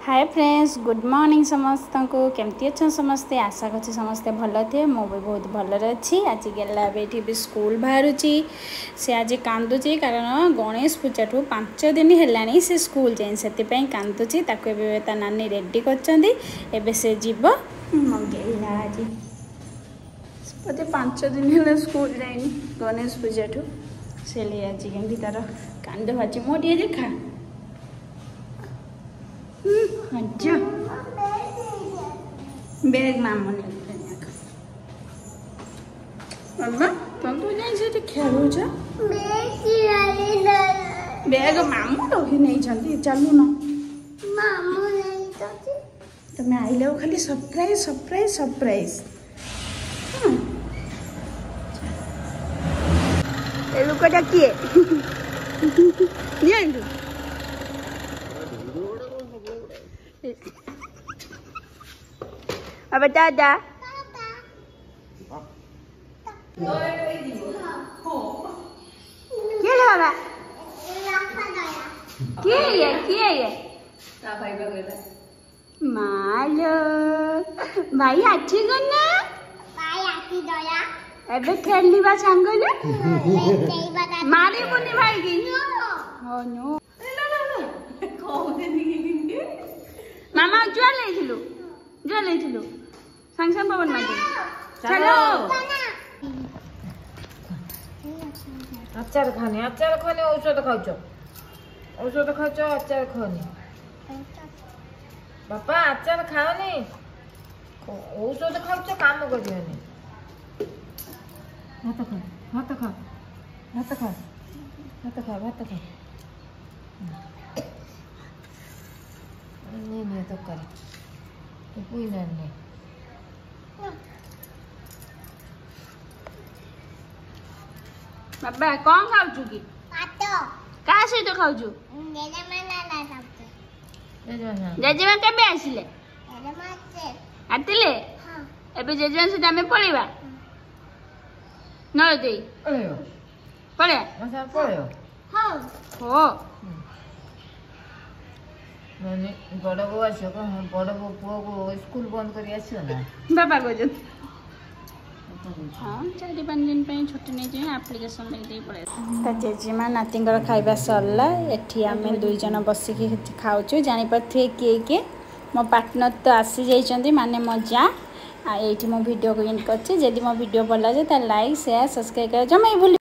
hi friends good morning समस्त को केमती अच्छा समस्ते आशा कर समस्ते भल थे मु भी बहुत भलरे अच्छी आज गला भी स्कूल बाहर से आज कांदुची कारण गणेश पूजा ठू 5 दिन है से स्कूल जाए से कांदुची ता नानी रेडी कर से जीव मंगेला आज बोधे 5 दिन है स्कूल जाए गणेश पूजा ठू से आज केमती तार कांद भाजी मोटे देखा अच्छा बैग मामू ने बाबा तुम तो जाई से खेलु छ बैग मामू रही नहीं छंती चलू न मामू नहीं छंती तमे आइले खाली सरप्राइज सरप्राइज सरप्राइज ए लुकटा किए ये अब दादा क्या है बाबा क्या है मालो भाई अच्छी गन्ना भाई अच्छी दया एबे खेललीबा सांगले मारी बुनी भाई की हो नो मामा जुआ ले संग संग पवन मागे चलो अचार खाने औषध खाऊच अचार खाने बापा अचार खाओनी औषध खाऊच काम करियोनी भात खा नहीं तो कर कोई नहीं बाबा कौन खाऊ की का सहित खाऊ जेजेमा केबे आसिले आतिले एबे जेजेमा से आमे पळेबा न दे पळे हो मैंने बड़ बो आसो बड़ बो पुओ को स्कूल बंद कर आसो ना बाबा को हाँ 4-5 दिन छुट्टी नहीं जाए आप्लिकेसन लगे पड़े जेजेमा नाती खाଇବା सरला एठी आमे 2 जन बसिकी खाऊछु जानी पथे किए मो पार्टनर तो आसी जाइछंती माने मो जा आ एठी मो वीडियो को एंड करछि जदी मो वीडियो भल लागे ता लाइक शेयर सब्सक्राइब कर जमा भूल